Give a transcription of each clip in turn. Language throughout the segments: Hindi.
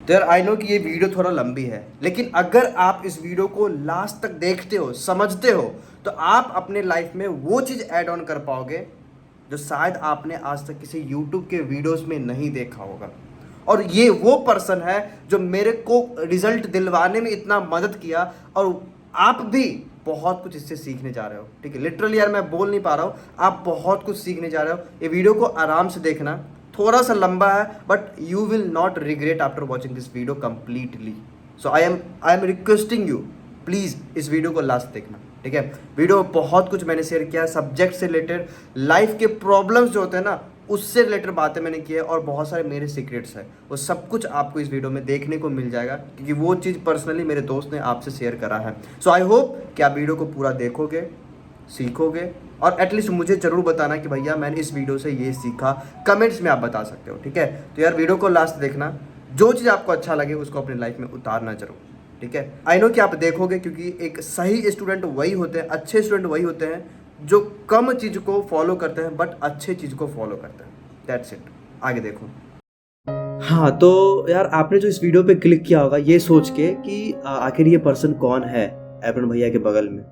तो यार आई नो कि ये वीडियो थोड़ा लंबी है, लेकिन अगर आप इस वीडियो को लास्ट तक देखते हो, समझते हो, तो आप अपने लाइफ में वो चीज़ ऐड ऑन कर पाओगे जो शायद आपने आज तक किसी यूट्यूब के वीडियोस में नहीं देखा होगा। और ये वो पर्सन है जो मेरे को रिजल्ट दिलवाने में इतना मदद किया, और आप भी बहुत कुछ इससे सीखने जा रहे हो। ठीक है, लिटरली यार मैं बोल नहीं पा रहा हूँ, आप बहुत कुछ सीखने जा रहे हो। ये वीडियो को आराम से देखना, थोड़ा सा लंबा है but you will not regret after watching this video completely. So I am requesting you, please इस वीडियो को लास्ट देखना। ठीक है, वीडियो में बहुत कुछ मैंने शेयर किया, सब्जेक्ट से रिलेटेड, लाइफ के प्रॉब्लम्स जो होते हैं ना उससे रिलेटेड बातें मैंने की है, और बहुत सारे मेरे सीक्रेट्स हैं, वो सब कुछ आपको इस वीडियो में देखने को मिल जाएगा, क्योंकि वो चीज़ पर्सनली मेरे दोस्त ने आपसे शेयर करा है। सो आई होप कि आप वीडियो को पूरा देखोगे, सीखोगे, और एटलीस्ट मुझे ज़रूर बताना कि भैया मैंने इस वीडियो से ये सीखा। कमेंट्स में आप बता सकते हो। ठीक है, तो यार वीडियो को लास्ट देखना, जो चीज़ आपको अच्छा लगे उसको अपनी लाइफ में उतारना जरूर। ठीक है, आई नो कि आप देखोगे, क्योंकि एक सही स्टूडेंट वही होते हैं, अच्छे स्टूडेंट वही होते हैं जो कम चीज़ को फॉलो करते हैं बट अच्छे चीज़ को फॉलो करते हैं। दैट्स इट, आगे देखो। हाँ, तो यार आपने जो इस वीडियो पे क्लिक किया होगा ये सोच के कि आखिर ये पर्सन कौन है एप्रन भैया के बगल में,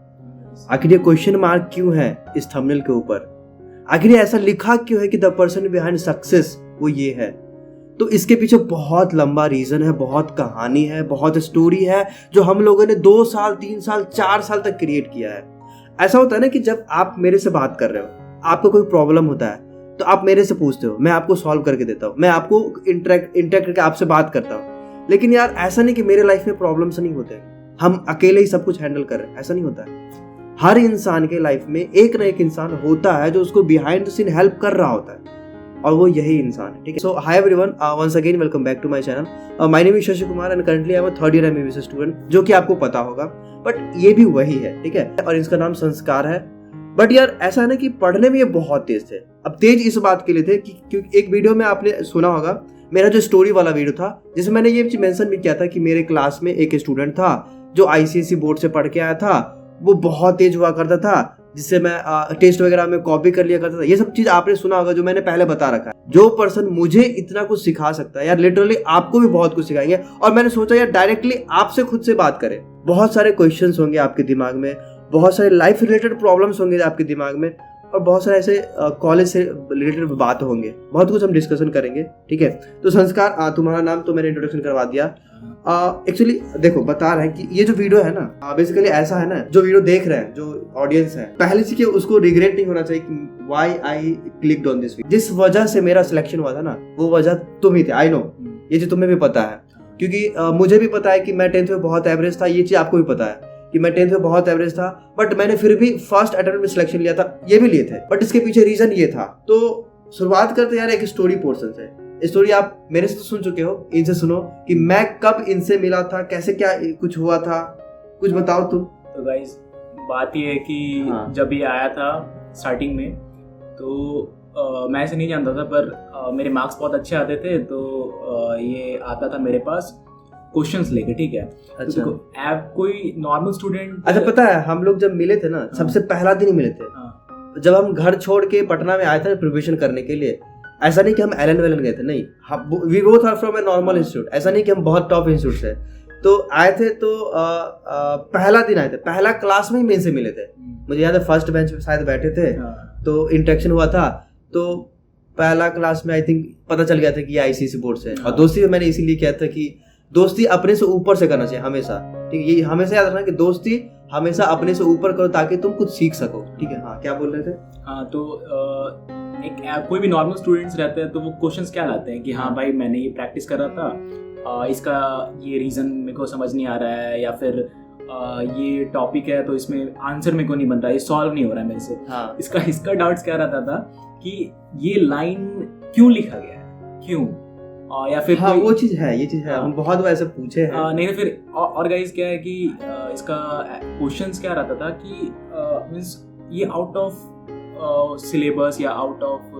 आखिर ये क्वेश्चन मार्क क्यों है इस थंबनेल के ऊपर, आखिर ये ऐसा लिखा क्यों है कि द पर्सन बिहाइंड सक्सेस वो ये है। तो इसके पीछे बहुत लंबा रीजन है, बहुत कहानी है, बहुत स्टोरी है जो हम लोगों ने 2 साल 3 साल 4 साल तक क्रिएट किया है। ऐसा होता है ना कि जब आप मेरे से बात कर रहे हो, आपको कोई प्रॉब्लम होता है तो आप मेरे से पूछते हो, मैं आपको सॉल्व करके देता हूँ, मैं आपको इंटरेक्ट करके आपसे बात करता हूँ। लेकिन यार ऐसा नहीं कि मेरे लाइफ में प्रॉब्लम्स नहीं होते, हम अकेले ही सब कुछ हैंडल कर रहे हैं, ऐसा नहीं होता है। हर इंसान के लाइफ में एक ना एक इंसान होता है जो उसको बिहाइंड द सीन हेल्प कर रहा होता है, और वो यही इंसान है। ठीक है, so hi everyone, once again welcome back to my channel. My name is Shashi Kumar and currently I am a third year MBBS student, जो कि आपको पता होगा, बट ये भी वही है। ठीक है, और इसका नाम संस्कार है। बट यार ऐसा है ना कि पढ़ने में ये बहुत तेज थे। अब तेज इस बात के लिए थे कि क्योंकि एक वीडियो में आपने सुना होगा, मेरा जो स्टोरी वाला वीडियो था, जिसमें मैंने ये मेंशन भी किया था कि मेरे क्लास में एक स्टूडेंट था जो आईसीएसई बोर्ड से पढ़ के आया था, वो बहुत तेज हुआ करता था, जिससे मैं टेस्ट वगैरह में कॉपी कर लिया करता था। ये सब चीज आपने सुना होगा, जो मैंने पहले बता रखा है। जो पर्सन मुझे इतना कुछ सिखा सकता है यार, लिटरली आपको भी बहुत कुछ सिखाएंगे। और मैंने सोचा यार डायरेक्टली आपसे खुद से बात करें। बहुत सारे क्वेश्चंस होंगे आपके दिमाग में, बहुत सारे लाइफ रिलेटेड प्रॉब्लम्स होंगे आपके दिमाग में, और बहुत सारे ऐसे कॉलेज से रिलेटेड बात होंगे, बहुत कुछ हम डिस्कशन करेंगे। ठीक है, तो संस्कार, तुम्हारा नाम तो मैंने इंट्रोडक्शन करवा दिया। एक्चुअली देखो, बता रहे हैं कि ये जो वीडियो है ना, बेसिकली ऐसा है ना, जो वीडियो देख रहे हैं, जो ऑडियंस है, पहले से कि उसको रिग्रेट नहीं होना चाहिए कि why I clicked on this video. जिस वजह से मेरा सिलेक्शन हुआ था ना, वो वजह तुम ही थे। आई नो, ये चीज तुम्हें भी पता है, क्योंकि मुझे भी पता है कि मैं 10th में बहुत एवरेज था। ये चीज आपको भी पता है कि मैं 10th में बहुत एवरेज था, बट मैंने फिर भी फर्स्ट अटेम्प्ट में सिलेक्शन लिया था। ये भी लिए थे, बट इसके पीछे रीजन ये था। तो शुरुआत करते यार एक स्टोरी पोर्शन से। स्टोरी आप मेरे से तो सुन चुके हो, इनसे सुनो कि मैं कब इनसे मिला था, कैसे क्या कुछ हुआ था, कुछ बताओ तुम। तो गाइस, बात ये है कि जब ये आया था स्टार्टिंग में, तो मैं इसे नहीं जानता था, पर मेरे मार्क्स बहुत अच्छे आते थे, तो ये आता था मेरे पास क्वेश्चंस लेके। ठीक है, अच्छा, तो कोई नॉर्मल स्टूडेंट। अच्छा, पता है हम लोग जब मिले थे ना, सबसे पहला दिन ही मिले थे, जब हम घर छोड़ के पटना में आए थे प्रिपरेशन करने के लिए। ऐसा नहीं कि हम एलन वेलन गए थे, नहीं, we both are from a normal institute. ऐसा नहीं कि हम बहुत टॉप इंस्टीट्यूट से तो आए थे। तो पहला दिन आए थे, पहला क्लास में ही मेन से मिले थे। मुझे याद है फर्स्ट बेंच पे शायद बैठे थे, तो इंटरेक्शन हुआ था। तो पहला क्लास में आई थिंक पता चल गया था कि आईसीएसई बोर्ड से। और दोस्ती मैंने इसीलिए किया था कि दोस्ती अपने से ऊपर से करना चाहिए हमेशा। ठीक है, ये हमेशा याद रखना कि दोस्ती हमेशा अपने से ऊपर करो, ताकि तुम कुछ सीख सको। ठीक है, हाँ, क्या बोल रहे थे? हाँ, तो कोई भी नॉर्मल स्टूडेंट्स रहते हैं, तो वो क्वेश्चंस क्या लाते हैं कि हाँ भाई, मैंने ये प्रैक्टिस कर रहा था, इसका ये रीज़न मेरे को समझ नहीं आ रहा है, या फिर ये टॉपिक है तो इसमें आंसर मेरे को नहीं बन रहा है, ये सॉल्व नहीं हो रहा है मेरे से। हाँ, इसका डाउट्स क्या रहता था कि ये लाइन क्यों लिखा गया है, क्यों, या फिर हाँ, वो चीज है, ये चीज है। हम बहुत बार ऐसे पूछे हैं। नहीं तो फिर और गाइस क्या है कि इसका क्वेश्चंस क्या रहता था कि मींस ये आउट ऑफ सिलेबस या out of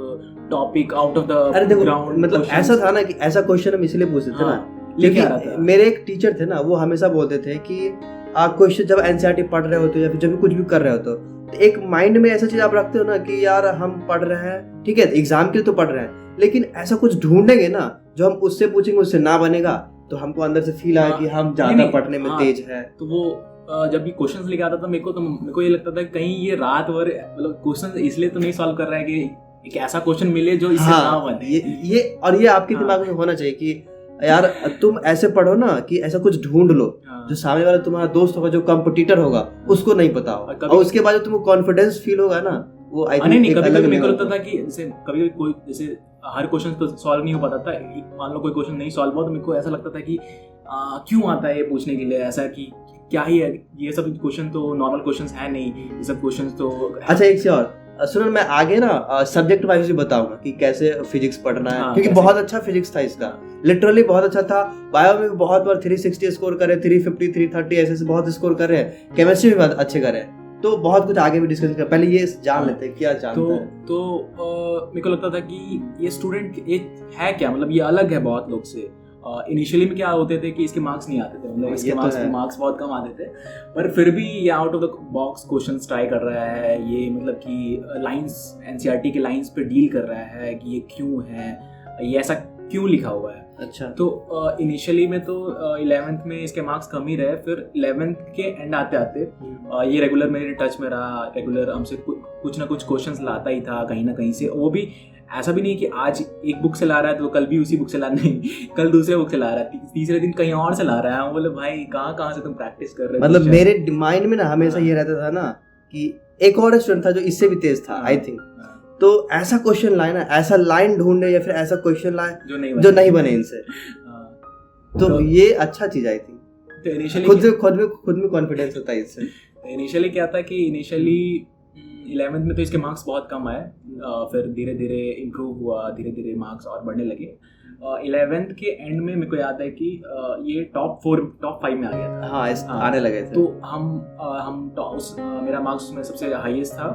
topic, out of the ground. मतलब ऐसा था ना कि ऐसा क्वेश्चन हम इसलिए पूछते थे ना, क्योंकि मेरे एक टीचर थे ना, वो हमेशा बोलते थे कि आप क्वेश्चन जब एनसीईआरटी पढ़ रहे होते हो या फिर जब कुछ भी कर रहे हो, तो एक माइंड में ऐसा चीज आप रखते हो ना कि यार हम पढ़ रहे हैं, ठीक है, एग्जाम के लिए तो पढ़ रहे हैं, लेकिन ऐसा कुछ ढूंढेंगे ना जो हम उससे पूछेंगे उससे ना बनेगा, तो हमको अंदर से फील आया कि हम ज्यादा नहीं, पढ़ने में हाँ, तेज है। तो वो जब भी क्वेश्चंस लेके आता था मेरे को ये लगता था कहीं ये रात भर मतलब क्वेश्चन इसलिए तो नहीं सॉल्व कर रहा है कि एक ऐसा क्वेश्चन मिले जो इससे ना बने। ये आपके दिमाग में होना चाहिए कि यार तुम ऐसे पढ़ो ना कि ऐसा कुछ ढूंढ लो जो सामने वाला तुम्हारा दोस्त होगा, जो कंपटीटर होगा, उसको नहीं पता हो, और उसके बाद तुमको कॉन्फिडेंस फील होगा ना, वो आई थिंक नहीं, कभी मेरे को लगता था कि जैसे कभी कोई जैसे हर क्वेश्चन तो सॉल्व नहीं हो पाता था। मान लो कोई क्वेश्चन नहीं सॉल्व हुआ तो मेरे को ऐसा लगता था कि क्यों आता है ये पूछने के लिए, ऐसा कि क्या ही है ये सब क्वेश्चन, तो नॉर्मल क्वेश्चंस है नहीं ये सब क्वेश्चंस तो। अच्छा एक चीज और सुनो, मैं आगे ना सब्जेक्ट वाइज भी बताऊंगा कि कैसे फिजिक्स पढ़ना है, क्योंकि बहुत अच्छा फिजिक्स था इसका, लिटरली बहुत अच्छा था। बायो में बहुत बार 360 स्कोर करे, 350 330 ऐसे बहुत स्कोर कर रहे हैं, केमिस्ट्री भी बहुत अच्छे करे, तो बहुत कुछ आगे भी डिस्कस कर। पहले ये जान लेते हैं क्या जानता है। तो मेरे को लगता था कि ये स्टूडेंट ये है क्या, मतलब ये अलग है बहुत लोग से। इनिशियली में क्या होते थे कि इसके मार्क्स नहीं आते थे, मतलब इसके मार्क्स बहुत कम आते थे, पर फिर भी ये out of the box questions try कर रहा है, ये मतलब कि लाइंस एनसीईआरटी के लाइंस पे डील कर रहा है कि ये क्यों है, ये ऐसा क्यों लिखा हुआ है। अच्छा, तो इनिशियली में तो 11th में इसके मार्क्स कम ही रहे, फिर 11th के एंड आते आते ये रेगुलर मेरे टच में रहा, रेगुलर हमसे कुछ ना कुछ क्वेश्चंस लाता ही था कहीं ना कहीं से। वो भी ऐसा भी नहीं कि आज एक बुक से ला रहा है तो कल भी उसी बुक से ला, नहीं, कल दूसरे बुक से ला रहा है, तीसरे दिन कहीं और से ला रहा है। बोले भाई कहाँ से तुम प्रैक्टिस कर रहे हो। मतलब मेरे माइंड में ना हमेशा ये रहता था ना कि एक और स्टूडेंट था जो इससे भी तेज था आई थिंक, तो ऐसा क्वेश्चन लाए ना, ऐसा लाइन ढूंढे या फिर ऐसा क्वेश्चन लाए जो नहीं बने इनसे। तो ये अच्छा चीज आई थी, तो इनिशियली खुद में कॉन्फिडेंस होता है इससे। इनिशियली क्या था कि इनिशियली 11th में तो इसके मार्क्स बहुत कम आए, फिर धीरे धीरे इम्प्रूव हुआ, धीरे धीरे मार्क्स और बढ़ने लगे। 11th के एंड में मेरे को याद है कि ये टॉप 5 में आ गया था। हाँ, आने लगे थे। तो मेरा मार्क्स में सबसे हाईएस्ट था,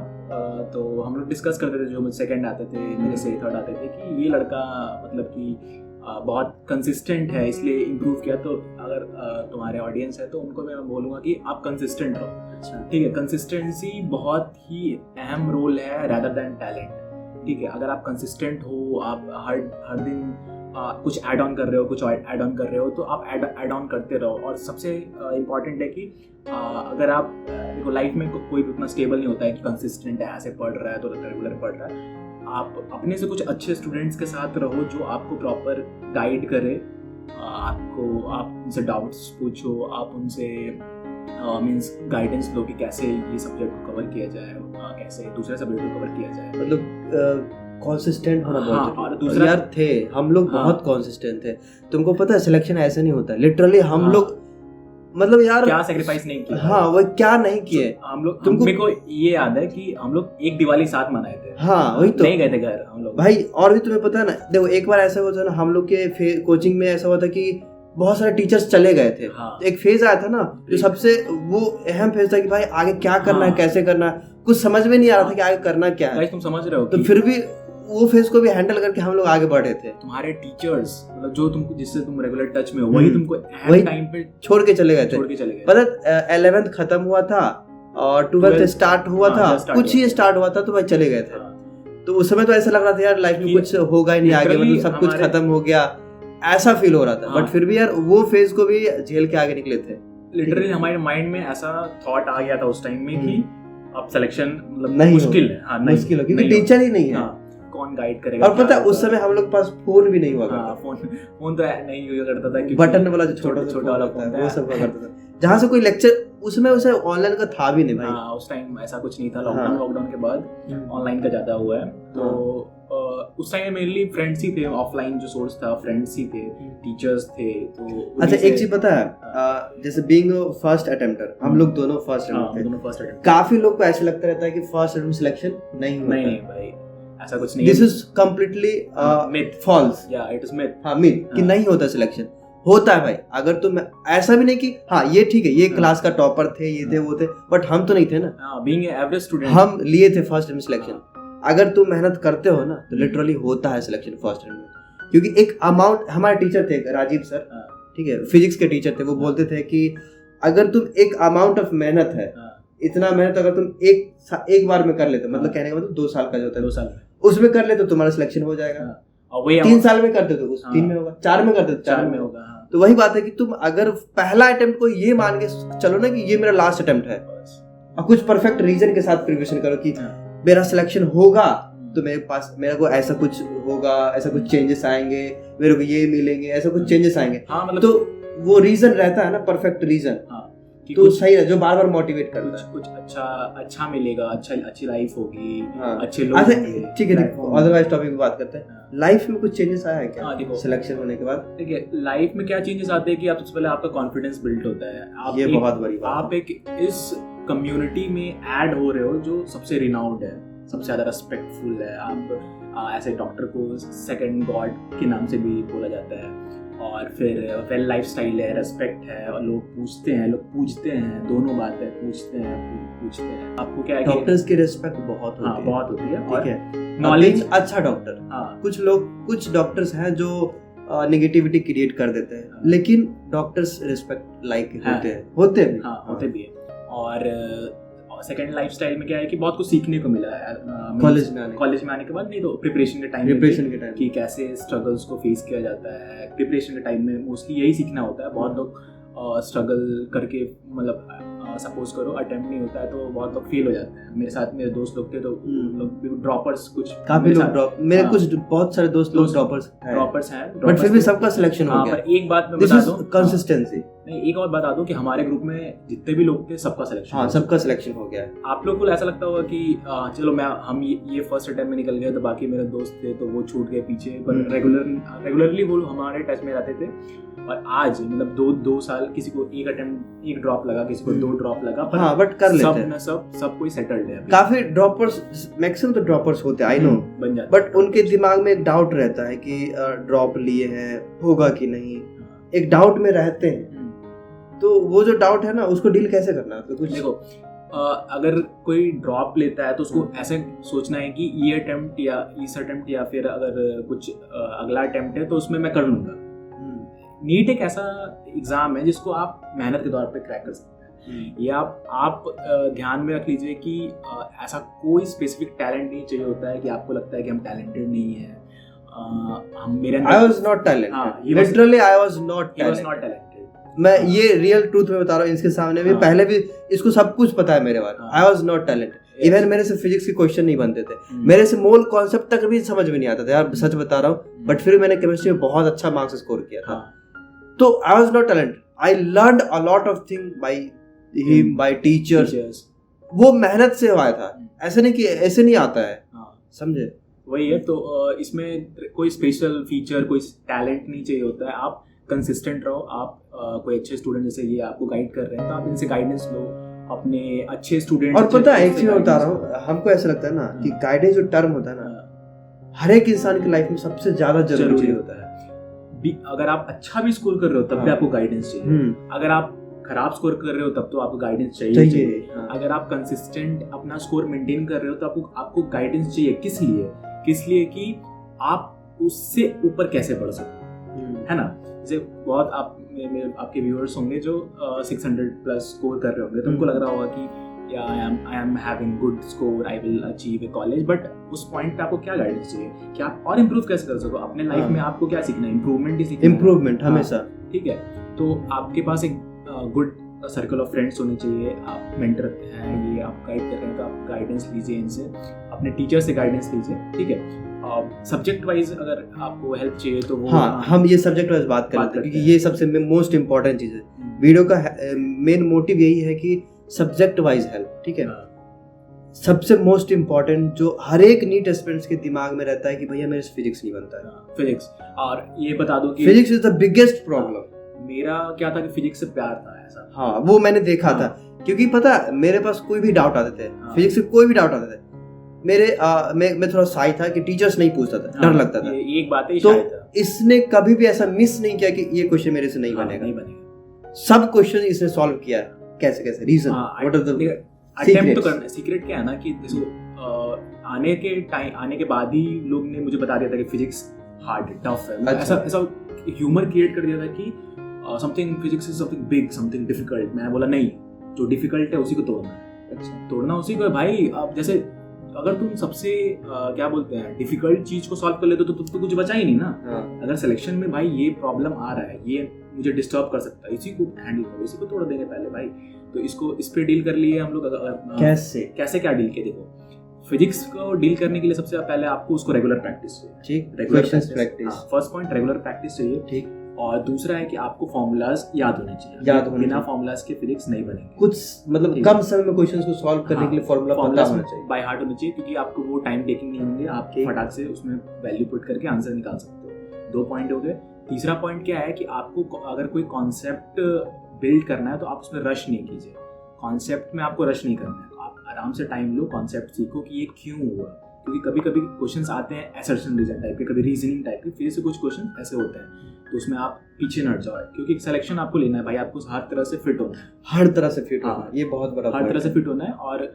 तो हम लोग डिस्कस करते थे जो मुझे सेकंड आते थे, मेरे से थर्ड आते थे, कि ये लड़का मतलब कि बहुत कंसिस्टेंट है इसलिए इम्प्रूव किया। तो अगर तुम्हारे ऑडियंस है तो उनको मैं बोलूँगा कि आप कंसिस्टेंट रहो। अच्छा, ठीक है, कंसिस्टेंसी बहुत ही अहम रोल है रैदर देन टैलेंट। ठीक है, अगर आप कंसिस्टेंट हो, आप हर दिन कुछ ऐड ऑन कर रहे हो, कुछ ऐड ऑन कर रहे हो, तो आप ऐड ऑन करते रहो। और सबसे इम्पॉर्टेंट है कि अगर आप देखो लाइफ में कोई भी उतना स्टेबल नहीं होता है कि कंसिस्टेंट है, ऐसे पढ़ रहा है तो रेगुलर पढ़ रहा है। आप अपने से कुछ अच्छे स्टूडेंट्स के साथ रहो जो आपको प्रॉपर गाइड करे, आप उनसे डाउट्स पूछो, आप उनसे मीन्स गाइडेंस लो कि कैसे ये सब्जेक्ट को कवर किया जाए, कैसे दूसरे सब्जेक्ट को कवर किया जाए। मतलब कंसिस्टेंट होना बहुत जरूरी। यार थे हम लोग बहुत कंसिस्टेंट थे। तुमको पता है सिलेक्शन ऐसे नहीं होता, लिटरली हम लोग मतलब यार क्या सैक्रिफाइस नहीं किया। हाँ, वो क्या नहीं किए हम लोग। तुमको मेरे को ये याद है कि हम लोग एक दिवाली साथ मनाए थे। हाँ, वही तो, नहीं गए थे घर हम लोग भाई। और भी तुम्हें पता है ना, देखो एक बार ऐसा हुआ था ना, हम लोग के कोचिंग में ऐसा हुआ था कि बहुत सारे टीचर्स चले गए थे। हाँ, तो एक फेज आया था ना जो सबसे वो अहम फेज था कि भाई आगे क्या करना है, कैसे करना है, कुछ समझ में नहीं आ रहा था कि आगे करना क्या है। तुम समझ रहे हो। तो फिर भी वो फेज को भी हैंडल करके हम लोग आगे बढ़े थे। तुम्हारे टीचर्स मतलब जो तुमको जिससे तुम रेगुलर टच में हो, वही तुमको वही टाइम पे छोड़ के चले गए थे। पता 11th खत्म हुआ था और 12th स्टार्ट हुआ था, कुछ ही स्टार्ट हुआ था तो भाई चले गए थे। तो उस समय तो ऐसा लग रहा था यार लाइफ में कुछ होगा ही नहीं आगे, मतलब सब कुछ खत्म हो गया, ऐसा फील हो रहा था। बट फिर भी यार वो फेज को भी झेल के आगे निकले थे। लिटरली हमारे माइंड में ऐसा थॉट आ गया था उस टाइम में कि अब सिलेक्शन मतलब मुश्किल है। हाँ, मुश्किल है क्योंकि टीचर ही नहीं है, कौन गाइड करेगा। और पता है उस समय हम लोग के पास फोन भी नहीं हुआ करता। फोन तो नहीं हुआ करता था, बटन वाला जो छोटा वाला फोन था वो सब हुआ करता था, जहाँ से कोई लेक्चर उसमें उसे ऑनलाइन का था भी नहीं भाई। हाँ, उस टाइम ऐसा कुछ नहीं था। लॉकडाउन के बाद ऑनलाइन का ज्यादा हुआ है। तो उस टाइम में मेनली फ्रेंड्स ही थे, ऑफलाइन जो सोर्स था फ्रेंड्स ही थे, टीचर्स थे। तो अच्छा, एक चीज पता है, जैसे बीइंग फर्स्ट अटेम्प्टर, हम लोग दोनों फर्स्ट अटेम्प्ट। काफी लोग को ऐसे लगता रहता है कि फर्स्ट अटेम्प्ट सिलेक्शन नहीं होता। नहीं भाई, ऐसा कुछ नहीं। This is completely myth, false. या इट इज मिथ। हाँ, मिथ कि नहीं होता सिलेक्शन। होता है भाई। अगर तुम ऐसा भी नहीं कि हाँ ये ठीक है, ये क्लास का टॉपर थे, ये थे वो थे, बट हम तो नहीं थे ना। बीइंग एवरेज स्टूडेंट हम लिए थे फर्स्ट टाइम सिलेक्शन। अगर तुम मेहनत करते हो ना तो लिटरली होता है सिलेक्शन फर्स्ट टाइम में। क्योंकि एक अमाउंट, हमारे टीचर थे राजीव सर, ठीक है, फिजिक्स के टीचर थे, वो बोलते थे कि अगर तुम एक अमाउंट ऑफ मेहनत है, इतना मेहनत अगर तुम एक बार में कर लेते, मतलब कहने का मतलब 2 साल का जो होता है 2 साल उसमें कर ले तो तुम्हारा सिलेक्शन हो जाएगा। और वही 3 साल में करते तो 3 में होगा, 4 में करते तो 4 में होगा। तो वही बात है कि तुम अगर पहला अटेम्प्ट को ये मान के चलो ना कि ये मेरा लास्ट अटेम्प्ट है, और कुछ परफेक्ट रीजन के साथ प्रिपरेशन करो कि मेरा सिलेक्शन होगा तो मेरे पास मेरे को ऐसा कुछ होगा, ऐसा कुछ चेंजेस आएंगे, मेरे को ये मिलेंगे, ऐसा कुछ चेंजेस आएंगे। हाँ, मतलब तो वो रीजन रहता है ना, परफेक्ट रीजन, तो सही है, जो बार बार मोटिवेट करता है। कुछ अच्छा मिलेगा, अच्छी लाइफ होगी, हाँ। अच्छे लोग अच्छा होंगे। ठीक है, अदरवाइज टॉपिक पे बात करते हैं। लाइफ में कुछ चेंजेस आया है क्या? हाँ, देखो, सिलेक्शन होने के बाद देखिए लाइफ में क्या चेंजेस आते हैं कि आप सबसे पहले आपका कॉन्फिडेंस बिल्ड होता है। आप ये बहुत बड़ी बात आप एक इस कम्युनिटी में ऐड हो रहे हो जो सबसे रिनाउंड है, सबसे ज्यादा रेस्पेक्टफुल है। आप ऐसे डॉक्टर को सेकंड गॉड के नाम से भी बोला जाता है, और फिर वेल लाइफस्टाइल है, रेस्पेक्ट है, और लोग पूछते हैं, लोग पूछते हैं, दोनों बात है, पूछते हैं। आपको क्या है कि डॉक्टर्स की रिस्पेक्ट बहुत होती है, बहुत होती है, ठीक है, नॉलेज अच्छा डॉक्टर। कुछ डॉक्टर्स हैं जो नेगेटिविटी क्रिएट कर देते हैं, लेकिन डॉक्टर्स रिस्पेक्ट लाइक होते भी है। और सेकंड लाइफस्टाइल में क्या है कि बहुत कुछ सीखने को मिला है कॉलेज में आने के बाद, नहीं तो प्रिपरेशन के टाइम कि कैसे स्ट्रगल्स को फेस किया जाता है। प्रिपरेशन के टाइम में मोस्टली यही सीखना होता है। बहुत लोग स्ट्रगल करके, मतलब सपोज करो अटेम्प्ट नहीं होता है तो बहुत लोग फेल हो जाते हैं। मेरे साथ मेरे दोस्त लोग थे तो लोग ड्रॉपर्स, कुछ काफी लोग ड्रॉप, मेरे कुछ बहुत सारे दोस्त लोग ड्रॉपर्स हैं, बट फिर भी सबका सिलेक्शन हो गया। पर एक बात मैं बता दूं, कंसिस्टेंसी नहीं, एक और बता दूं कि हमारे ग्रुप में जितने भी लोग थे सबका सिलेक्शन हो गया है। आप लोग को ऐसा लगता होगा कि चलो हम ये फर्स्ट अटेम्प्ट में निकल गए तो बाकी मेरे दोस्त थे तो वो छूट गए पीछे, पर रेगुलरली वो हमारे टच में रहते थे। और आज मतलब दो साल किसी को एक ड्रॉप लगा, किसी को 2 ड्रॉप लगा, पर हाँ, बट कर लेते हैं सब कोई सेटल्ड है। काफी ड्रॉपर्स, मैक्सिमम तो ड्रॉपर्स होते हैं, आई नो, बट उनके दिमाग में एक डाउट रहता है कि ड्रॉप लिए हैं, होगा कि नहीं, एक डाउट में रहते हैं। तो वो जो डाउट है ना, उसको डील कैसे करना है? तो कुछ देखो, अगर कोई ड्रॉप लेता है तो उसको ऐसे सोचना है कि ये अटेम्प्ट या इस अटेम्प्ट या फिर अगर कुछ अगला अटेम्प्ट है तो उसमें मैं कर लूंगा। नीट एक ऐसा एग्जाम है जिसको आप मेहनत के तौर पे क्रैक कर सकते हैं। या आप ध्यान में रख लीजिए कि ऐसा कोई स्पेसिफिक टैलेंट नहीं चाहिए होता है कि आपको लगता है कि हम टैलेंटेड नहीं है। I was not talented. Literally, I was not talented. मैं ये रियल ट्रूथ में बता रहा हूँ इसके सामने भी, पहले भी इसको सब कुछ पता है मेरे बारे में। I was not talented. Even मेरे से फिजिक्स के क्वेश्चन नहीं बनते थे, मेरे से मोल कॉन्सेप्ट तक भी समझ में नहीं आता था यार, सच बता रहा हूँ। बट फिर मैंने केमिस्ट्री में बहुत अच्छा मार्क्स स्कोर किया था। तो I was not talented. I learned a lot of things by him, by teachers. वो मेहनत से हुआ था, ऐसे नहीं कि ऐसे नहीं आता है, समझे? वही है। तो इसमें कोई स्पेशल फीचर, कोई टैलेंट नहीं चाहिए होता है। आप कंसिस्टेंट रहो। आप कोई अच्छे स्टूडेंट जैसे ये आपको गाइड कर रहे हैं तो आप इनसे गाइडेंस लो, अपने अच्छे स्टूडेंट। और पता है एक चीज बता रहा हूँ, हमको ऐसा लगता है ना कि गाइडेंस जो टर्म होता है ना, हर एक इंसान की लाइफ में सबसे ज्यादा जरूरी होता है। अगर आप अच्छा भी स्कोर कर रहे हो तब भी आपको गाइडेंस चाहिए। अगर आप खराब स्कोर कर रहे हो तब तो आपको गाइडेंस चाहिए। अगर आप कंसिस्टेंट अपना स्कोर मेंटेन कर रहे हो तो आपको गाइडेंस चाहिए। किस लिए कि आप उससे ऊपर कैसे बढ़ सकते है ना। जैसे बहुत आपके व्यूअर्स होंगे जो 600 प्लस स्कोर कर रहे होंगे तो उनको लग रहा होगा कि I am having good score, I will achieve a college, but उस पॉइंट पे आपको क्या गाइडेंस चाहिए कि आप और इम्प्रूव कैसे कर सको अपने लाइफ में। आपको क्या सीखना है? इम्प्रूवमेंट ही सीखना है। इम्प्रूवमेंट हमेशा, ठीक है। तो आपके पास एक गुड सर्कल ऑफ फ्रेंड्स होने चाहिए। आप मेंटर हैं, ये आप गाइड कर रहे हैं तो आप गाइडेंस लीजिए इनसे, अपने टीचर से गाइडेंस लीजिए, ठीक है। सब्जेक्ट वाइज अगर आपको हेल्प चाहिए तो वो हम ये सब्जेक्ट वाइज बात करते हैं क्योंकि ये सबसे मोस्ट इम्पोर्टेंट चीज़ है। वीडियो का मेन मोटिव यही है कि सब्जेक्ट वाइज हेल्प, ठीक है। सबसे मोस्ट इम्पोर्टेंट जो हर एक नीट एस्पिरेंट्स के दिमाग में रहता है कि भैया मेरे से फिजिक्स नहीं बनता है। फिजिक्स, और ये बता दो कि physics is the biggest problem. मेरा क्या था कि फिजिक्स से प्यार था ऐसा। हाँ, वो मैंने देखा था क्योंकि पता मेरे पास कोई भी डाउट आते थे, फिजिक्स से कोई भी डाउट आते थे मेरे मैं थोड़ा शाय था कि टीचर्स नहीं पूछता था, डर लगता था। ये एक बात है, तो इसने कभी भी ऐसा मिस नहीं किया कि ये क्वेश्चन मेरे से नहीं बनेगा। सब क्वेश्चन इसने सॉल्व किया। कैसे reason, what are the attempt तो करना। सीक्रेट क्या है ना कि देखो आने के बाद ही लोग ने मुझे बता दिया था कि फिजिक्स हार्ड है, टफ है। ऐसा ह्यूमर क्रिएट कर दिया था कि something physics is something big, something difficult. मैं बोला नहीं, जो डिफिकल्ट है उसी को तोड़ना है। अच्छा, तोड़ना उसी को भाई। आप जैसे अगर तुम सबसे क्या बोलते हैं डिफिकल्ट चीज को सॉल्व कर लेते हो तो कुछ बचा ही नहीं ना। अगर सिलेक्शन में भाई ये प्रॉब्लम आ रहा है, ये मुझे डिस्टर्ब कर सकता है, इसी को हैंडल करो, इसी को तोड़ देंगे पहले भाई। तो इसको इस पे डील कर लिए हम लोग। कैसे क्या डील किए, देखो फिजिक्स को डील करने के लिए सबसे पहले आपको उसको रेगुलर प्रैक्टिस चाहिए। ठीक, regular practice first point, regular practice चाहिए। ठीक, और दूसरा है कि आपको फॉर्मूलाज याद होने चाहिए। बिना फॉर्मूलाज के फिजिक्स नहीं बनेंगे। कुछ मतलब कम समय में क्वेश्चंस को सॉल्व करने के लिए फॉर्मूला पता होना चाहिए, बाय हार्ट होना चाहिए, क्योंकि आपको वो टाइम टेकिंग नहीं होंगे, आप फटाक से उसमें वैल्यू पुट करके आंसर निकाल सकते हो। 2 पॉइंट हो गए। तीसरा पॉइंट क्या है कि आपको अगर कोई कॉन्सेप्ट बिल्ड करना है तो आप उसमें रश नहीं कीजिए। कॉन्सेप्ट में आपको रश नहीं करना है, आप आराम से टाइम लो, कॉन्सेप्ट सीखो कि ये क्यों हुआ। क्योंकि कभी कभी क्वेश्चंस आते हैं असर्शन रीजन टाइप के, कभी रीजनिंग टाइप के, फिर से कुछ क्वेश्चन ऐसे होते हैं, तो उसमें आप पीछे न हट जाओ, क्योंकि सिलेक्शन आपको लेना है भाई, आपको हर तरह से फिट होना है। हर तरह से फिट होना है, ये बहुत बड़ा हर तरह से फिट होना है। और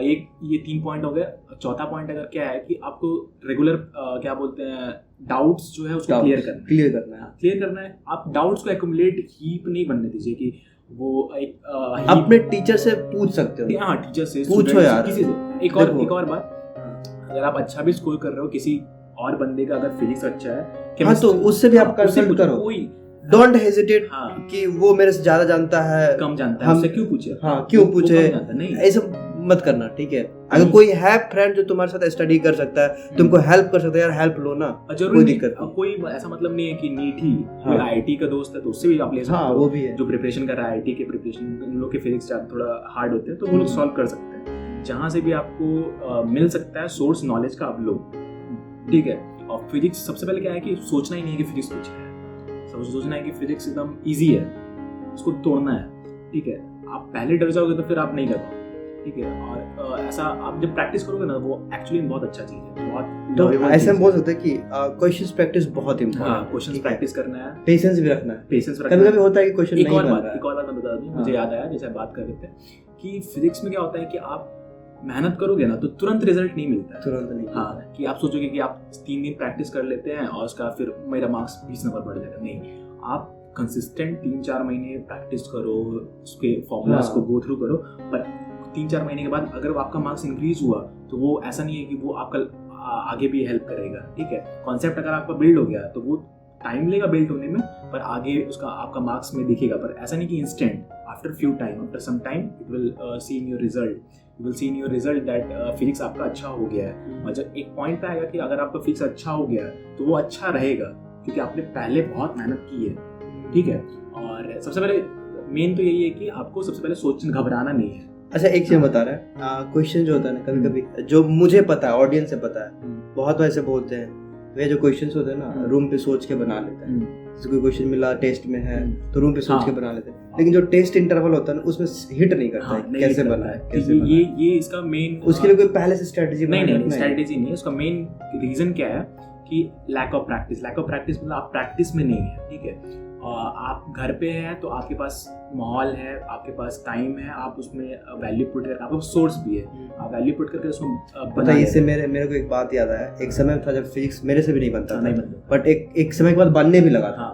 ये 3 पॉइंट हो गए। चौथा पॉइंट अगर क्या है कि आपको रेगुलर क्या बोलते हैं डाउट्स जो है उसको क्लियर करना है। आप डाउट्स को एक्यूमुलेट हीप नहीं बनने दीजिए कि वो एक अपने टीचर से पूछ सकते हो। हाँ, टीचर से पूछो यार, किसी से। एक और बात, अगर आप अच्छा भी स्कोर कर रहे हो, किसी और बंदे का अगर फिजिक्स अच्छा है, हाँ, तो उससे भी आप कंसल्ट करो। डोंट हेजिटेट कि वो मेरे से ज्यादा जानता है, कम जानता है, उससे क्यों पूछे। हाँ, क्यों पूछे, ऐसा मत करना। ठीक है, अगर कोई है फ्रेंड जो तुम्हारे साथ स्टडी कर सकता है, तुमको हेल्प कर सकता है, यार हेल्प लो ना, कोई दिक्कत नहीं। कोई ऐसा मतलब नहीं है कि नीट ही कोई आईआईटी का दोस्त है तो उससे भी आप ले सकते हो। वो भी है जो प्रिपरेशन कर रहा है आईआईटी के प्रिपरेशन, उन लोग के फिजिक्स थोड़ा हार्ड होते हैं तो वो लोग सॉल्व कर सकते हैं। जहाँ से भी आपको मिल सकता है सोर्स नॉलेज का, आप लो। ठीक है, और फिजिक्स सबसे पहले क्या है कि सोचना ही नहीं है कि फिजिक्स कुछ है, सोचना है कि फिजिक्स एकदम इजी है, उसको तोड़ना है। ठीक है, आप पहले डर जाओगे तो फिर आप नहीं कर पाओगे। ठीक है, और ऐसा आप जब प्रैक्टिस करोगे ना, वो एक्चुअली बहुत अच्छा चीज है, बहुत। तो ऐसे हम बोल सकते हैं कि क्वेश्चंस प्रैक्टिस बहुत इंपॉर्टेंट है। क्वेश्चंस प्रैक्टिस करना है, पेशेंस भी रखना है। कभी-कभी होता है कि क्वेश्चन नहीं बन रहा है। एक और बात मैं बता दूं, मुझे याद आया जैसे बात कर रहे थे कि फिजिक्स में क्या होता है कि आप मेहनत करोगे ना तो तुरंत रिजल्ट नहीं मिलता है। तुरंत नहीं। हाँ, कि आप सोचोगे कि आप 3 दिन प्रैक्टिस कर लेते हैं और उसका फिर मेरा मार्क्स 20 नंबर बढ़ जाएगा। नहीं, आप कंसिस्टेंट 3-4 महीने प्रैक्टिस करो, उसके फॉर्मूलाज को गो थ्रू करो, पर 3-4 महीने के बाद अगर आपका मार्क्स इंक्रीज हुआ तो वो ऐसा नहीं है कि वो आपका आगे भी हेल्प करेगा। ठीक है, कॉन्सेप्ट अगर आपका बिल्ड हो गया तो वो टाइम लेगा बिल्ड होने में, पर आगे उसका आपका मार्क्स में दिखेगा। पर ऐसा नहीं कि instant, after some time it will see in your result, you will see in your result that physics आपका अच्छा हो गया है। और जब एक पॉइंट पे आएगा कि अगर आपका फिजिक्स अच्छा हो गया है तो वो अच्छा रहेगा, क्योंकि आपने पहले बहुत मेहनत की है। ठीक है, और सबसे पहले मेन तो यही है कि आपको सबसे पहले घबराना नहीं है। अच्छा, एक चीज बता रहा है, क्वेश्चन जो होता है ना, कभी कभी जो मुझे पता है, ऑडियंस से पता है, बहुत वैसे बोलते हैं वे जो क्वेश्चंस होते हैं ना, रूम पे सोच के बना लेते हैं। जैसे कोई क्वेश्चन मिला टेस्ट में है तो रूम पे सोच के बना लेते हैं, लेकिन जो टेस्ट इंटरवल होता है ना उसमें हिट नहीं करता है कैसे बना है। ये इसका मेन, उसके लिए कोई पहले से स्ट्रेटजी नहीं, स्ट्रेटजी नहीं है। उसका मेन रीजन क्या है कि लैक ऑफ प्रैक्टिस मतलब आप प्रैक्टिस में नहीं है। ठीक है, आप घर पे हैं तो आपके पास माहौल है, आपके पास टाइम है, आप उसमें वैल्यू पुट करके, आपका सोर्स भी है, आप वैल्यू पुट करके उसमें पता है। इससे मेरे को एक बात याद आया, एक समय था जब फिजिक्स मेरे से भी नहीं बनता, बट एक समय के बाद बनने भी लगा था।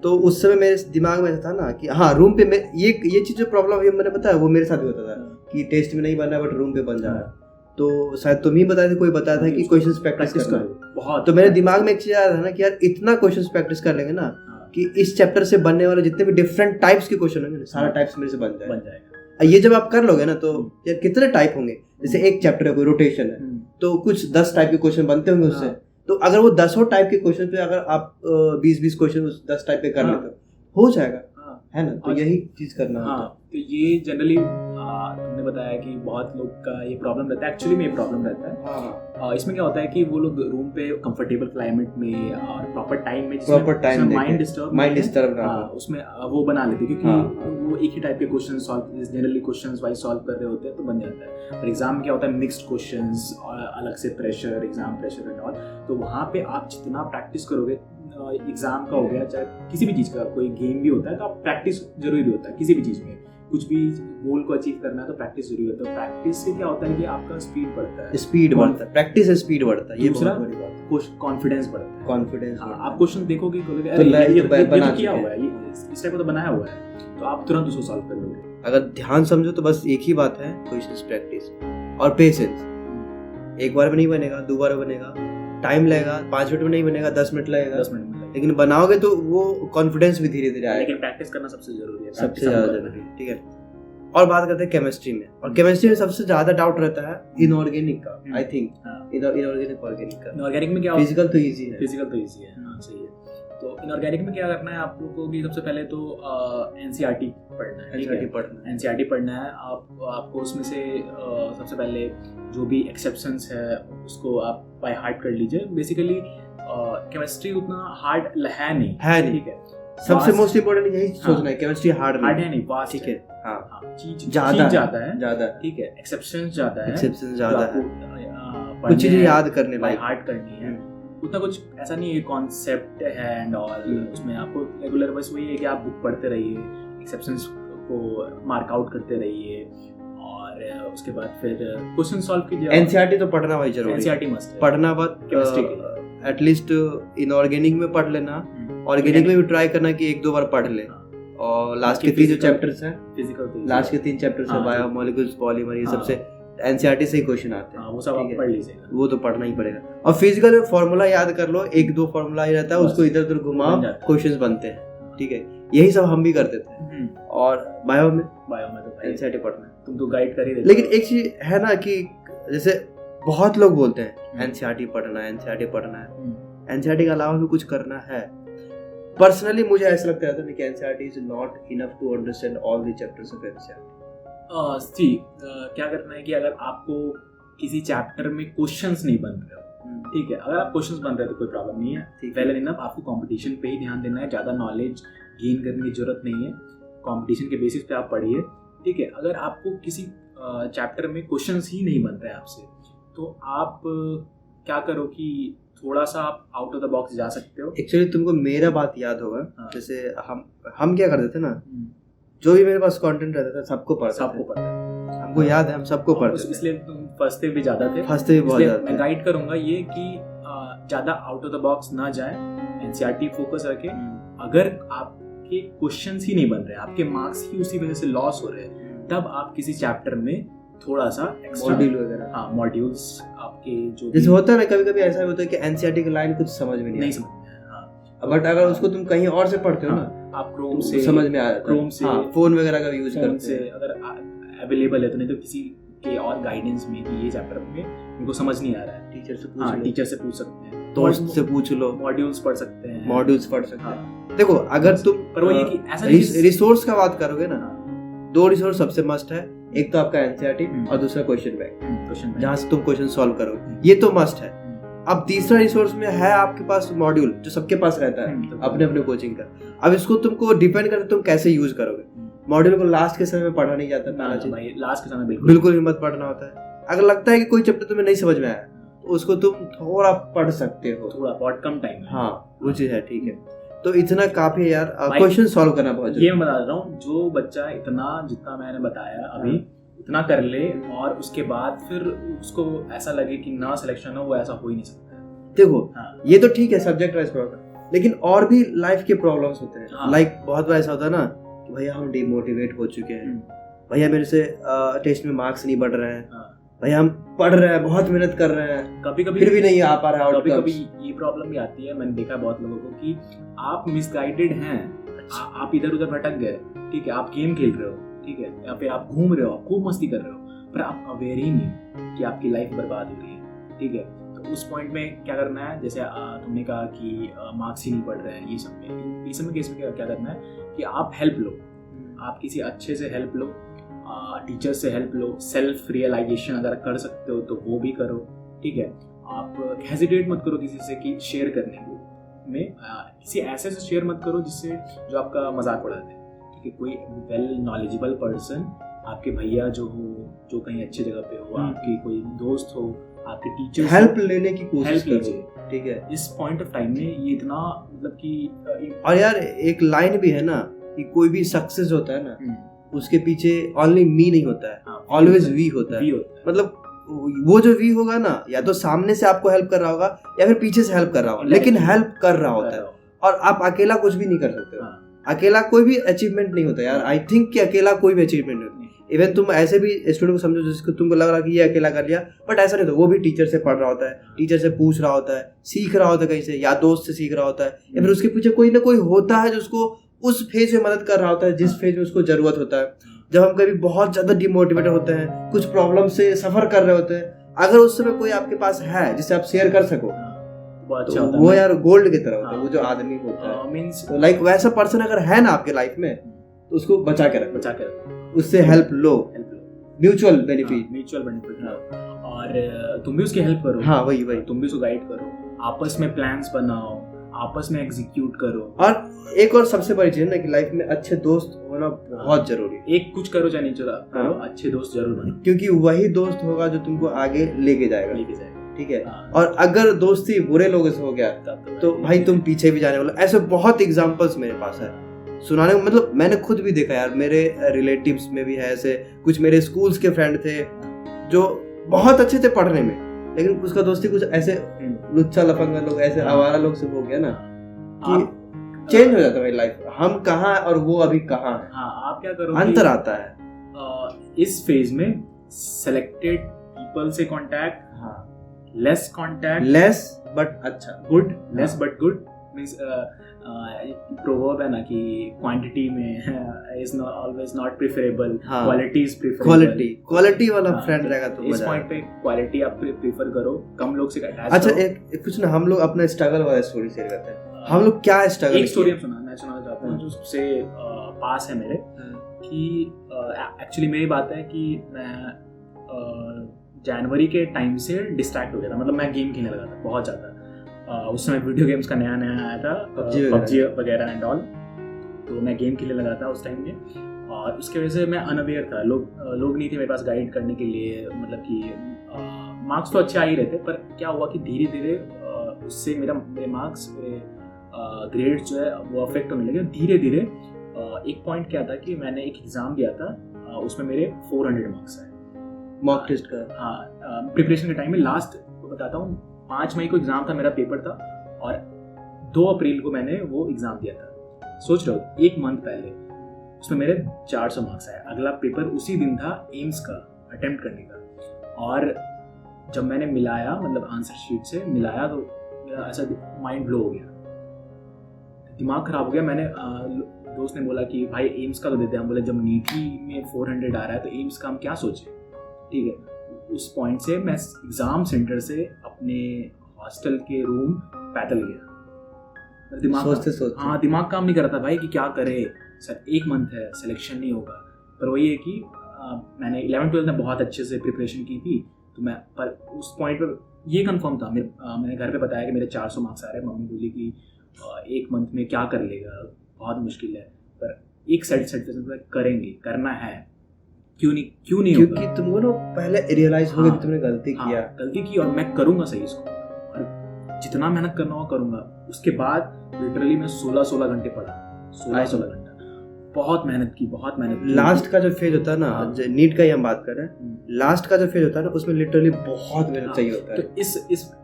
तो उस समय मेरे दिमाग में था ना कि हाँ, रूम पे ये चीज जो प्रॉब्लम हुई मैंने बताया, वो मेरे साथ भी होता था कि टेस्ट में नहीं बन रहा बट रूम पे बन जा रहा है। तो शायद तुम ही बताए थे, कोई बताया था कि क्वेश्चंस प्रैक्टिस करो बहुत। तो मेरे दिमाग में एक चीज आया था ना कि यार इतना क्वेश्चंस प्रैक्टिस कर लेंगे ना कि इस चैप्टर से बनने वाले जितने भी डिफरेंट टाइप्स के क्वेश्चन होंगे ना, सारा टाइप्स मेरे से बन जाएगा। ये जब आप कर लोगे ना तो यार कितने टाइप होंगे। जैसे एक चैप्टर है, कोई रोटेशन है, तो कुछ 10 टाइप के क्वेश्चन बनते होंगे उससे। तो अगर वो 10 टाइप के क्वेश्चन पे अगर आप 20-20 क्वेश्चन उस 10 टाइप पे कर लेते हो जाएगा, है ना। तो यही चीज करना होता है। तो ये जनरली तुमने बताया कि बहुत लोग का ये प्रॉब्लम रहता है, एक्चुअली में ये प्रॉब्लम रहता है। इसमें क्या होता है कि वो लोग रूम पे कंफर्टेबल क्लाइमेट में और प्रॉपर टाइम में माइंड डिस्टर्ब उसमें वो बना लेते हैं, क्योंकि वो एक ही टाइप के question solve, generally questions wise solve कर रहे होते हैं तो बन जाता है। और एग्जाम में क्या होता है, मिक्स्ड क्वेश्चंस और अलग से pressure, exam pressure and all. तो वहाँ पे आप जितना प्रैक्टिस करोगे, एग्जाम का हो गया चाहे किसी भी चीज़ का, कोई गेम भी होता है तो आप प्रैक्टिस जरूरी होता है। किसी भी चीज़ में कुछ भी गोल को अचीव करना है तो प्रैक्टिस जरूरी होता है। प्रैक्टिस से क्या होता है कि आपका स्पीड बढ़ता है, प्रैक्टिस से स्पीड बढ़ता है। ये दूसरा बहुत बड़ी बात है, कॉन्फिडेंस बढ़ता है। कॉन्फिडेंस, आप क्वेश्चन देखोगे तो किया हुआ है, इस टाइप का तो बनाया हुआ है, तो आप तुरंत उसको सॉल्व कर लोगे। अगर ध्यान समझो तो बस एक ही बात है, क्वेश्चंस प्रैक्टिस और पेशेंस। एक बार में नहीं बनेगा, 2 बार में बनेगा, टाइम लगेगा, 5 मिनट में नहीं बनेगा, 10 मिनट लगेगा, 10 मिनट में। लेकिन बनाओगे तो वो कॉन्फिडेंस भी धीरे धीरे आएगा। लेकिन प्रैक्टिस करना सबसे जरूरी है, सबसे ज्यादा जरूरी है, ठीक है। और बात करते हैं केमिस्ट्री में, और केमिस्ट्री में सबसे ज्यादा डाउट रहता है इनऑर्गेनिक का, आई थिंक इनऑर्गेनिक ऑर्गेनिक का। इनऑर्गेनिक में क्या, फिजिकल तो इजी है, फिजिकल तो इजी है, हाँ सही है। तो इनऑर्गेनिक में क्या करना है आप लोगों को कि सबसे पहले तो एनसीईआरटी पढ़ना है, एनसीईआरटी पढ़ना है। आपको उसमें से सबसे पहले जो भी एक्सेप्शंस है उसको आप बाय हार्ट कर लीजिए। बेसिकली केमिस्ट्री उतना हार्ड है नहीं, ठीक है। सबसे मोस्ट इम्पोर्टेंट यही सोचना है, केमिस्ट्री हार्ड है नहीं, वास्ट, ठीक है। हाँ, चीज ज्यादा ज्यादा, ठीक है। एक्सेप्शंस ज्यादा है, कुछ चीजें याद करने बाय हार्ट करनी है, उतना कुछ ऐसा नहीं है, कॉन्सेप्ट है एंड ऑल। उसमें आपको रेगुलर बस वही है कि आप बुक पढ़ते रहिए, एक्सेप्शंस को मार्क आउट करते रहिए, और उसके बाद फिर क्वेश्चन सॉल्व कीजिए। एनसीईआरटी तो पढ़ना भाई जरूरी है, एनसीईआरटी मस्ट है, पढ़ना बात केमिस्ट्री के एटलीस्ट इनऑर्गेनिक में पढ़ लेना, ऑर्गेनिक में भी ट्राई करना कि 1-2 बार पढ़ ले। और लास्ट के 3 जो चैप्टर्स हैं, फिजिकल लास्ट के 3 चैप्टर्स है, बायोमोलिक्यूल्स, पॉलीमर, ये सबसे एनसीईआरटी से ही क्वेश्चन आते हैं, वो सब आप पढ़ लीजिएगा, वो तो पढ़ना ही पड़ेगा। और फिजिकल में फॉर्मूला याद कर लो, 1-2 फॉर्मूला ही रहता है, उसको इधर उधर घुमाओ, क्वेश्चंस बनते हैं, ठीक है। यही सब हम भी करते थे। और बायो में तो एनसीईआरटी पढ़ना है, तुम तो गाइड कर ही देते। लेकिन एक चीज है ना कि जैसे बहुत लोग बोलते हैं एनसीईआरटी पढ़ना है, एनसीईआरटी पढ़ना है, एनसीईआरटी के अलावा भी कुछ करना है। पर्सनली मुझे ऐसा लगता है कि NCERT is not enough to understand all the chapters of NCERT. क्या करना है कि अगर आपको किसी चैप्टर में क्वेश्चंस नहीं बन रहे हो, ठीक है, अगर आप क्वेश्चंस बन रहे हो तो कोई प्रॉब्लम नहीं है, पहले इनफ आपको कंपटीशन पे ही ध्यान देना है, ज़्यादा नॉलेज गेन करने की जरूरत नहीं है, कंपटीशन के बेसिस पे आप पढ़िए, ठीक है। अगर आपको किसी चैप्टर में क्वेश्चंस ही नहीं बन रहे हैं आपसे, तो आप क्या करो कि थोड़ा सा आप आउट ऑफ द बॉक्स जा सकते हो। एक्चुअली तुमको मेरा बात याद होगा, जैसे हम क्या करते थे ना, जो भी मेरे पास कंटेंट रहता था सबको पढ़ते थे, हमको याद है, हम सबको पढ़ते थे, इसलिए तुम फंसते भी ज्यादा थे, फंसते भी बहुत ज्यादा। मैं गाइड करूंगा ये कि ज्यादा आउट ऑफ द बॉक्स ना जाए, एनसीईआरटी फोकस रखें। अगर आपके क्वेश्चंस ही नहीं बन रहे, आपके मार्क्स ही उसी वजह से लॉस हो रहे हैं, तब आप किसी चैप्टर में थोड़ा सा एक्स्ट्रा मॉड्यूल वगैरह, हाँ मॉड्यूल्स आपके जो जैसे होता है ना, कभी कभी ऐसा भी होता है कि एनसीईआरटी की लाइन कुछ समझ में नहीं समझ में, हाँ, बट अगर उसको तुम कहीं और से पढ़ते हो ना, आप क्रोम तो से समझ में आ जाता है, क्रोम से, फोन वगैरह का यूज करते से अगर अवेलेबल है तो, नहीं तो किसी के और गाइडेंस में कि ये चैप्टर में इनको समझ नहीं आ रहा है, टीचर से पूछ सकते हैं, दोस्त से पूछ लो, मॉड्यूल्स पढ़ सकते हैं। देखो अगर तुम पर वो ये कि ऐसा रिसोर्स का बात करोगे ना, 2 रिसोर्स सबसे मस्ट है, एक तो आपका एनसीईआरटी और दूसरा क्वेश्चन बैंक, जहाँ से तुम क्वेश्चन सॉल्व करोगे, ये तो मस्ट है। अब तीसरा रिसोर्स में है आपके पास मॉड्यूल, जो सबके पास रहता है अपने अपने कोचिंग का। अब इसको तुमको डिपेंड करता है तुम कैसे यूज करोगे। मॉड्यूल को लास्ट के समय में पढ़ा नहीं जाता, लास्ट के समय बिल्कुल ही मत पढ़ना होता है। अगर लगता है कि कोई चैप्टर तुम्हें नहीं समझ में आया तो उसको तुम थोड़ा पढ़ सकते हो, थोड़ा बहुत कम टाइम, हाँ वो चीज है, ठीक है। तो इतना काफी है यार, क्वेश्चन सॉल्व करना बहुत जरूरी है। ये मैं बता रहा हूँ, जो बच्चा इतना जितना मैंने बताया अभी इतना कर ले, और उसके बाद फिर उसको ऐसा लगे कि ना सिलेक्शन हो, वो ऐसा हो ही नहीं सकता। देखो ये तो ठीक है सब्जेक्ट वाइज प्रॉब्लम, लेकिन और भी लाइफ के प्रॉब्लम्स होते हैं। लाइक बहुत बार ऐसा होता है ना कि भैया हम डिमोटिवेट हो चुके हैं, भैया मेरे से टेस्ट में मार्क्स नहीं बढ़ रहे हैं, भैया हम पढ़ रहे हैं, बहुत मेहनत कर रहे हैं, कभी कभी फिर भी नहीं आ पा रहा है। कभी ये प्रॉब्लम भी आती है, मैंने देखा बहुत लोगों को कि आप मिसगाइडेड हैं, आप इधर उधर भटक गए, ठीक है, आप गेम खेल रहे हो, ठीक है, या फिर आप घूम रहे हो, आप खूब मस्ती कर रहे हो, पर आप अवेयर ही नहीं कि आपकी लाइफ बर्बाद हो रही है, ठीक है। तो उस पॉइंट में क्या करना है, जैसे तुमने कहा कि मार्क्स ही नहीं पढ़ रहे हैं, ये सब में केस में क्या करना है कि आप हेल्प लो, आप किसी अच्छे से हेल्प लो, टीचर से हेल्प लो, सेल्फ रियलाइजेशन अगर कर सकते हो तो वो भी करो, ठीक है। आप हेजिटेट मत करो किसी से कि शेयर करने को में, किसी ऐसे से शेयर मत करो जिससे जो आपका मजाक उड़ा दे, ठीक है। कोई वेल नॉलेजेबल पर्सन, आपके भैया जो हो, जो कहीं अच्छी जगह पे हो, आपकी कोई दोस्त हो, आपके टीचर, हेल्प लेने की कोशिश करो, ठीक है। इस पॉइंट ऑफ टाइम में ये इतना मतलब कि और यार एक लाइन भी है ना कि कोई भी सक्सेस होता है ना, उसके पीछे ओनली मी नहीं होता है, ऑलवेज वी होता है। मतलब वो जो वी होगा ना, या तो सामने से आपको हेल्प कर रहा होगा या फिर पीछे से हेल्प कर रहा होगा, लेकिन हेल्प कर रहा होता है। और आप अकेला कुछ भी नहीं कर सकते हो, अकेला कोई भी अचीवमेंट नहीं होता यार। आई थिंक कि अकेला कोई भी अचीवमेंट नहीं होता, इवन तुम ऐसे भी स्टूडेंट को समझो जिसको तुमको लग रहा कि ये अकेला कर लिया, बट ऐसा नहीं होता, वो भी टीचर से पढ़ रहा होता है, टीचर से पूछ रहा होता है, सीख रहा होता है कहीं से, या दोस्त से सीख रहा होता है, या फिर उसके पीछे कोई ना कोई होता है जो उसको उस फेज में मदद कर रहा होता है जिस फेज में उसको जरूरत होता है। जब हम कभी बहुत ज्यादा डिमोटिवेटेड होते हैं, कुछ प्रॉब्लम से सफर कर रहे होते हैं, अगर उस समय कोई आपके पास है जिससे आप शेयर कर सको, अच्छा तो वो यार गोल्ड की तरह होता है। वो जो आदमी होता है मींस लाइक वैसा पर्सन अगर है ना आपके लाइफ में, तो उसको बचा के रखो, उससे हेल्प लो, म्यूचुअल बेनिफिट और तुम भी उसकी हेल्प करो। हाँ वही तुम भी उसको गाइड करो, आपस में प्लान्स बनाओ, आपस में एग्जीक्यूट करो। और एक और सबसे बड़ी चीज है ना कि लाइफ में अच्छे दोस्त होना बहुत जरूरी है। एक कुछ करो चाहे नहीं करो, अच्छे दोस्त जरूर बनो, क्योंकि वही दोस्त होगा जो तुमको आगे लेके जाएगा। ठीक है। और अगर दोस्ती बुरे लोगों से हो गया तो भाई तुम पीछे भी जाने वाला। ऐसे बहुत एग्जांपल्स मेरे पास है सुनाने को, मतलब मैंने खुद भी देखा यार, मेरे रिलेटिव्स में भी है ऐसे, कुछ मेरे स्कूल्स के फ्रेंड थे जो बहुत अच्छे थे पढ़ने में, लेकिन उसका दोस्ती कुछ ऐसे लुच्चा लफंगा लोग, ऐसे आवारा लोग से हो गया ना कि चेंज हो जाता है लाइफ। हम कहाँ है और वो अभी कहाँ है। हाँ, आप क्या करो, अंतर आता है इस फेज में सेलेक्टेड पीपल से contact, less contact, less but अच्छा, good, less but good means proverb है ना कि क्वांटिटी में is not always not preferable, quality is preferable. Quality वाला फ्रेंड रहेगा तो इस पॉइंट पे क्वालिटी आप प्रेफर करो, कम लोग से अटैच। अच्छा एक कुछ ना, हम लोग अपना स्ट्रगल वाला स्टोरी शेयर करते हैं। हम लोग क्या स्ट्रगल, एक स्टोरी मैं सुनाना चाहता हूँ जो सबसे पास है मेरे, कि एक्चुअली मेरी बात है कि मैं जनवरी के टाइम से डिस्ट्रैक्ट हो गया था। मतलब मैं गेम खेलने लगा था बहुत ज़्यादा। उस समय वीडियो गेम्स का नया आया था, पबजी वगैरह एंड ऑल, तो मैं गेम खेलने लगा था उस टाइम में। और उसकी वजह से मैं अनअवेयर था, लोग नहीं थे मेरे पास गाइड करने के लिए। मतलब कि मार्क्स तो अच्छे आ ही रहे थे, पर क्या हुआ कि धीरे धीरे उससे मेरे मार्क्स, मेरे ग्रेड्स जो है वो अफेक्ट होने लगे धीरे धीरे। एक पॉइंट क्या था कि मैंने एक एग्ज़ाम दिया था, उसमें मेरे 400 मार्क्स आए मॉक टेस्ट का। हाँ, प्रिपरेशन के टाइम में लास्ट बताता हूँ, 5 मई को एग्जाम था, मेरा पेपर था, और 2 अप्रैल को मैंने वो एग्जाम दिया था। सोच रहे हो, 1 मंथ पहले उसमें मेरे 400 मार्क्स आए। अगला पेपर उसी दिन था एम्स का अटेम्प्ट करने का, और जब मैंने मिलाया, मतलब आंसर शीट से मिलाया, तो मेरा ऐसा माइंड ब्लो हो गया, दिमाग खराब हो गया। मैंने दोस्त ने बोला कि भाई एम्स का तो देते हैं। हम बोले जब नीटी में 400 आ रहा है तो एम्स का हम क्या सोचें। ठीक है, उस पॉइंट से मैं एग्जाम सेंटर से अपने हॉस्टल के रूम पैदल गया। दिमाग काम नहीं कर रहा था भाई कि क्या करे सर, 1 मंथ है, सिलेक्शन नहीं होगा। पर वही है कि मैंने 11-12 में बहुत अच्छे से प्रिपरेशन की थी, तो मैं पर उस पॉइंट पर ये कंफर्म था। मैंने घर पे बताया कि मेरे 400 मार्क्स आ रहे हैं। मम्मी बोली कि 1 मंथ में क्या कर लेगा, बहुत मुश्किल है, पर एक सेटिस्फेक्शन करेंगे, करना है, क्यों नहीं क्योंकि तुमको ना पहले रियलाइज हो गया कि तुमने गलती की, और मैं करूंगा सही इसको, और जितना मेहनत करना हो करूंगा। उसके बाद लिटरली मैं 16 घंटे पढ़ा, 16 घंटा, बहुत मेहनत की। लास्ट का जो फेज होता है ना, नीट का ही हम बात कर रहे हैं, लास्ट का जो फेज होता है ना, उसमें लिटरली बहुत मेहनत चाहिए होता है। तो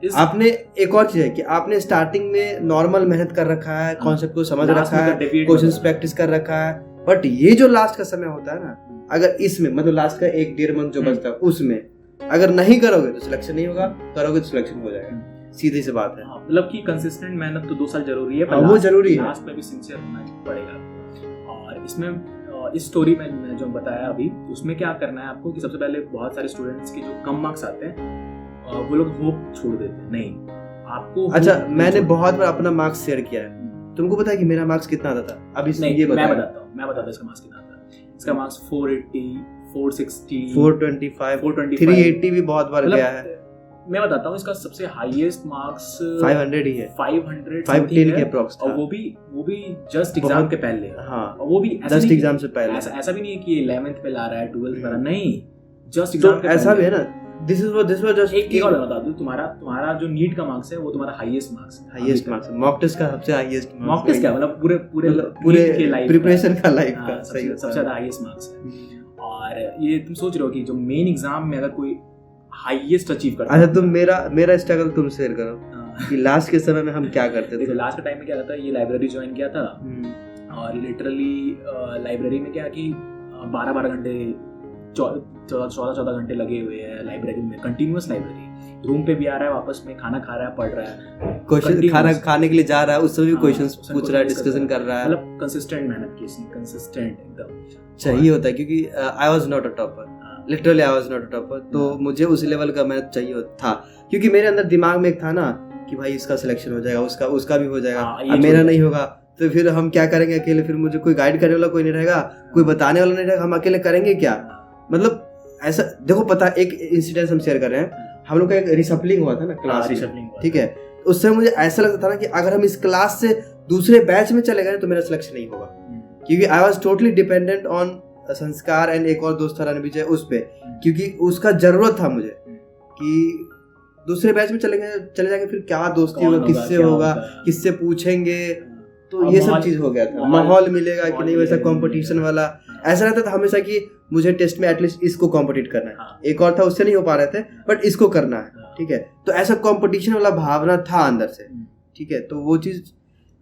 इस आपने एक और चीज है कि आपने स्टार्टिंग में नॉर्मल मेहनत कर रखा है, कॉन्सेप्ट को समझ रखा है, क्वेश्चंस प्रैक्टिस कर रखा है, बट ये जो लास्ट का समय होता है ना, अगर इसमें मतलब लास्ट का 1-1.5 मंथ जो बचता है उसमें अगर नहीं करोगे तो सिलेक्शन नहीं होगा, करोगे तो सिलेक्शन हो जाएगा। सीधी सी बात है। मतलब कि कंसिस्टेंट मेहनत तो 2 साल जरूरी है, पर वो जरूरी है, लास्ट में भी सिंसियर होना पड़ेगा। और इसमें इस स्टोरी में जो बताया अभी, उसमें क्या करना है आपको कि सबसे पहले बहुत सारे स्टूडेंट्स के जो कम मार्क्स आते हैं वो लोग होप छोड़ देते हैं। नहीं, आपको अच्छा, मैंने बहुत बार अपना मार्क्स शेयर किया है। तुमको पता है कि मेरा मार्क्स कितना आता था? अभी ये मैं बताता हूँ इसका मार्क्स कितना आता है। इसका मार्क्स 480, 460, 425, 380 भी बहुत बार गया है। मैं बताता हूँ, इसका सबसे हाईएस्ट मार्क्स 500 ही है, 510 के अप्रॉक्स था, और वो भी जस्ट एग्जाम के पहले। हाँ, और वो भी जस्ट एग्जाम से पहले। ऐसा भी नहीं है कि 11th पे ला रहा है, 12th पे ला रहा, नहीं, जस्ट एग्जाम के ऐसा भी है ना। दिस वाज जस्ट एक और बता दूं, तुम्हारा जो नीट का मार्क्स है वो तुम्हारा हाईएस्ट मार्क्स है। मॉक टेस्ट का सबसे हाईएस्ट मॉक टेस्ट क्या मतलब पूरे के लाइफ प्रिपरेशन का लाइफ का सबसे ज्यादा हाईएस्ट मार्क्स है। और ये तुम सोच रहे हो कि जो मेन एग्जाम में अगर कोई हाईएस्ट अचीव करता है। अच्छा, तुम मेरा स्ट्रगल तुम शेयर करो कि लास्ट के समय में हम क्या करते थे। देखो, लास्ट के टाइम में क्या था, ये लाइब्रेरी ज्वाइन किया था, और लिटरली लाइब्रेरी में क्या कि 12-12 घंटे 14 घंटे लगे हुए हैं लाइब्रेरी में, कंटिन्यूअस लाइब्रेरी, रूम पे भी आ रहा है, वापस में खाना खा रहा है, पढ़ रहा है, क्वेश्चन खाना खाने के लिए जा रहा है, उससे भी हाँ, क्वेश्चंस उससे पूछ रहा है, discuss डिस्कशन कर रहा है, मतलब कंसिस्टेंट मेहनत की इसने, कंसिस्टेंट एकदम चाहिए होता है। क्योंकि I was not a topper, literally I was not a topper, तो मुझे उस लेवल का मेहनत चाहिए था, क्योंकि मेरे अंदर दिमाग में एक था ना कि भाई इसका सिलेक्शन हो जाएगा, उसका भी हो जाएगा, अब मेरा नहीं होगा तो फिर हम क्या करेंगे अकेले, फिर मुझे कोई गाइड करने वाला कोई नहीं रहेगा, कोई बताने वाला नहीं रहेगा, हम अकेले करेंगे क्या। मतलब ऐसा देखो, पता एक इंसिडेंट हम शेयर कर रहे हैं, हम लोग का एक रिशफलिंग हुआ था ना क्लास में, ठीक है, उससे मुझे ऐसा लगता था ना कि अगर हम इस क्लास से दूसरे बैच में चले गए तो मेरा सिलेक्शन नहीं होगा, क्योंकि I was totally dependent on संस्कार एंड एक और दोस्त था रणविजय उस पे, क्योंकि उसका जरूरत था मुझे कि दूसरे बैच में चले जाएंगे फिर क्या दोस्ती होगा, किससे होगा, किससे पूछेंगे, तो ये सब चीज हो गया था, माहौल मिलेगा कि नहीं, वैसा कंपटीशन वाला ऐसा रहता था हमेशा कि मुझे टेस्ट में एटलीस्ट इसको कॉम्पिटिट करना है, एक और था उससे नहीं हो पा रहे थे बट इसको करना है, ठीक है, तो ऐसा कंपटीशन वाला भावना था अंदर से, ठीक है, तो वो चीज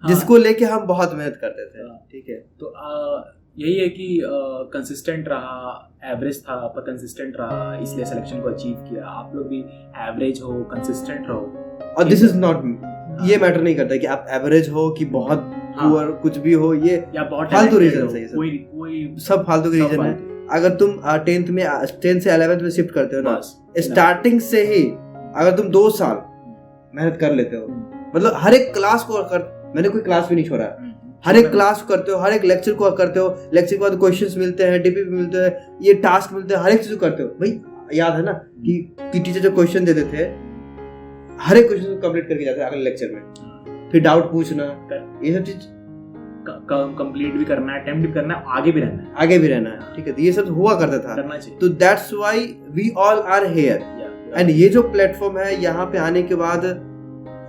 जिसको लेके हम बहुत मेहनत करते थे, ठीक है, तो यही है कि कंसिस्टेंट रहा, एवरेज था पर कंसिस्टेंट रहा, इसलिए सिलेक्शन को अचीव किया। आप लोग भी एवरेज हो, कंसिस्टेंट रहो, और दिस इज नॉट, ये मैटर नहीं करता कि आप एवरेज हो कि बहुत पुअर कुछ भी हो, ये या बहुत फालतू रीजन है, कोई सब फालतू के रीजन है। अगर तुम 10th से 11th में शिफ्ट करते हो ना, स्टार्टिंग से ही अगर तुम 2 साल मेहनत कर लेते हो, मतलब हर एक क्लास को मैंने कोई क्लास भी नहीं छोड़ा, हर एक क्लास करते हो, हर एक लेक्चर को करते हो, लेक्चर के बाद क्वेश्चंस मिलते हैं, डीपीपी मिलते हैं, ये टास्क मिलते हैं, हर एक चीज करते हो। भाई याद है ना कि टीचर जो क्वेश्चन देते थे हर एक क्वेश्चन को कंप्लीट करके जाते थे अगले लेक्चर में, फिर डाउट पूछना, ये सब चीज कंप्लीट भी करना है, अटेम्प्ट भी करना है, आगे भी रहना है, ठीक है, तो ये सब हुआ करता था, तो that's why we all are here, and ये जो प्लेटफॉर्म है यहाँ पे आने के बाद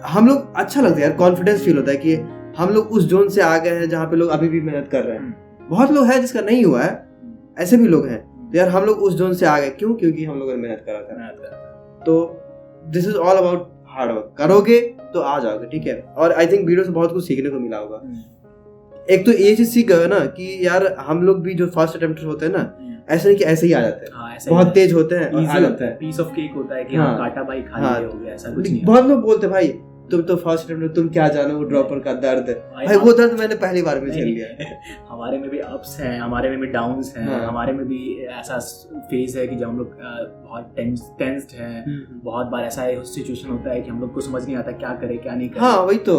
हम लोग अच्छा लगता है यार, कॉन्फिडेंस फील होता है कि हम लोग उस जोन से आ गए हैं जहाँ पे लोग अभी भी मेहनत कर रहे हैं। बहुत लोग हैं जिसका नहीं हुआ है, ऐसे भी लोग हैं, तो यार हम लोग उस जोन से आ गए, क्यों? क्योंकि हम लोगों ने मेहनत करा था। तो this is all about hard work, करोगे तो आ जाओगे, ठीक है। और आई थिंक वीडियो से बहुत कुछ सीखने को मिला होगा। एक तो ये चीज सीख गए ना कि यार हम लोग भी जो फर्स्ट अटेम्प्ट होते हैं ना, ऐसे नहीं कि ऐसे ही आ जाते हैं, बहुत तेज होते हैं और आ जाते हैं, पीस ऑफ केक होता है कि हाँ काटा भाई खा लिया हो गया, ऐसा कुछ नहीं। बहुत लोग बोलते भाई तुम तो फर्स्ट अटेम्प्ट, तुम क्या जानो वो ड्रॉपर का दर्द, भाई वो दर्द मैंने पहली बार में झेल लिया है। हमारे में भी अप्स हैं, हमारे में भी डाउन्स हैं, हमारे में भी ऐसा फेज है कि जब हम लोग बहुत टेंस्ड हैं, बहुत बार ऐसा सिचुएशन होता है कि हम लोग को समझ नहीं आता क्या करे क्या नहीं करे। हाँ वही तो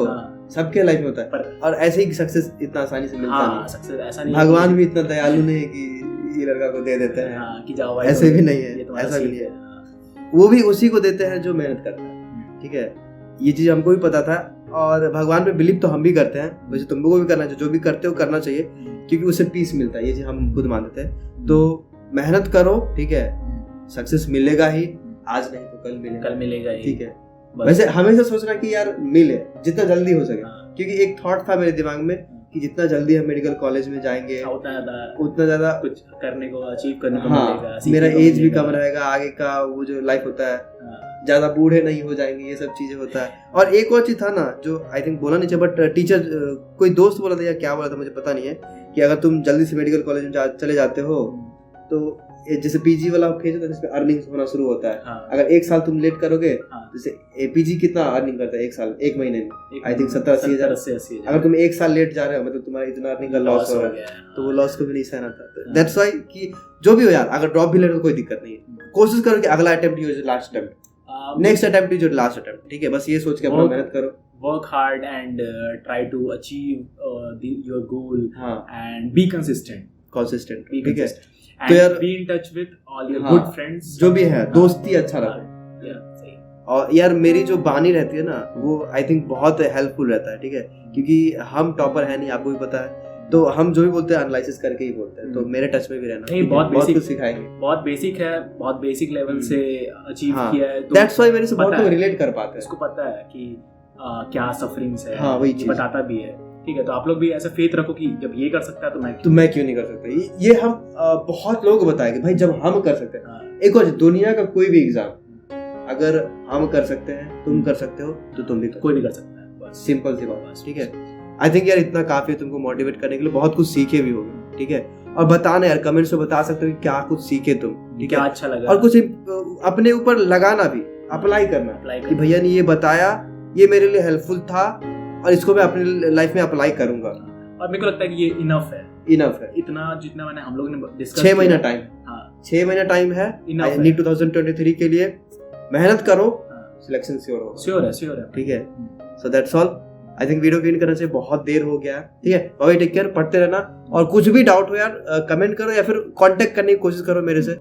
सबके लाइफ में होता है, और ऐसे ही सक्सेस इतना आसानी से मिलता नहीं, सक्सेस ऐसा नहीं, भगवान भी इतना दयालु नहीं है कि ये लड़का को दे देते हैं कि जाओ भाई, ऐसे भी नहीं है, ऐसा भी नहीं है, वो भी उसी को देते हैं जो मेहनत करता है, ठीक है। ये चीज हमको भी पता था, और भगवान पे बिलीव तो हम भी करते हैं, वैसे तुम लोगों को भी करना चाहिए, जो भी करते हो करना चाहिए, क्योंकि उससे पीस मिलता है, ये चीज हम खुद मानते थे। तो मेहनत करो, ठीक है, सक्सेस मिलेगा ही, आज नहीं तो कल मिलेगा ही, ठीक है। वैसे हमेशा सोचना कि यार मिले जितना जल्दी हो सके, क्योंकि एक थॉट था मेरे दिमाग में कि जितना जल्दी हम मेडिकल कॉलेज में जाएंगे उतना ज्यादा कुछ करने को, अचीव करने को मिलेगा, मेरा एज भी कम रहेगा, आगे का वो जो लाइफ होता है ज्यादा बूढ़े नहीं हो जाएंगे, ये सब चीजें होता है। और एक और चीज था ना जो आई थिंक बोला नहीं चाहिए, बट टीचर कोई दोस्त बोला था या क्या बोला था मुझे पता नहीं है, कि अगर तुम जल्दी से मेडिकल कॉलेज में चले जाते हो तो जैसे पीजी वाला फेज होता है जिसमें अर्निंग होना शुरू होता है, अगर 1 साल तुम लेट करोगे, जैसे पीजी कितना अर्निंग करता है 1 साल 1 महीने में, आई थिंक 70-80 हजार। अगर तुम 1 साल लेट जा रहे हो मतलब तुम्हारा इतना अर्निंग का लॉस हो रहा है, तो वो लॉस को भी नहीं सहना था। दैट्स व्हाई कि जो भी हो यार, अगर ड्रॉप भी ले रहे हो कोई दिक्कत नहीं है, कोशिश करो कि अगला अटेम्प्ट ही हो last attempt, next attempt is your last attempt, ठीक है। बस ये सोच के अपना मेहनत करो, work hard and try to achieve your goal and be consistent, ठीक है। तो यार be in touch with all your good friends, जो भी है, दोस्ती अच्छा रखो। और यार मेरी जो बानी रहती है ना, वो आई थिंक बहुत हेल्पफुल रहता है, ठीक है, क्योंकि हम टॉपर है नहीं, आपको भी पता है, तो हम जो भी बोलते हैं एनालिसिस करके ही बोलते हैं, तो मेरे टच में भी रहना, बहुत कुछ सिखाएंगे, बहुत बेसिक है, बहुत बेसिक लेवल से अचीव किया है, तो दैट्स व्हाई मेरे से बहुत लोग रिलेट कर पाते हैं, उसको पता है कि क्या सफरिंग्स है, हाँ, वही चीज बताता भी है, ठीक है। तो आप लोग भी ऐसा फेथ रखो कि जब ये कर सकता है तो मैं क्यों नहीं कर सकता। ये हम बहुत लोगों को बताया कि भाई जब हम कर सकते हैं, एक और दुनिया का कोई भी एग्जाम अगर हम कर सकते हैं, तुम कर सकते हो, तो तुम भी कोई भी कर सकता है, बस सिंपल सी बात, ठीक है। आई थिंक यार इतना काफी है तुमको मोटिवेट करने के लिए, बहुत कुछ सीखे भी होगे, ठीक है। और बताना यार, कमेंट्स में बता सकते हो कि क्या कुछ सीखे तुम, ठीक क्या है, अच्छा लगा और कुछ अपने ऊपर लगाना भी, अप्लाई करना कि भैया ने ये बताया, ये मेरे लिए हेल्पफुल था और इसको मैं अपनी लाइफ में अप्लाई करूंगा। और मेरे को लगता है कि ये इनफ है इतना जितना मैंने हम लोग ने डिस्कस 6 महीना टाइम, हाँ 6 महीना टाइम है enough नीट 2023 के लिए। मेहनत करो, सिलेक्शन श्योर है ठीक है। So that's all. I think video clean करने से बहुत देर हो गया है, ठीक है। बाय, टेक केयर, पढ़ते रहना, और कुछ भी डाउट हो यार कमेंट करो या फिर कांटेक्ट करने की कोशिश करो मेरे से।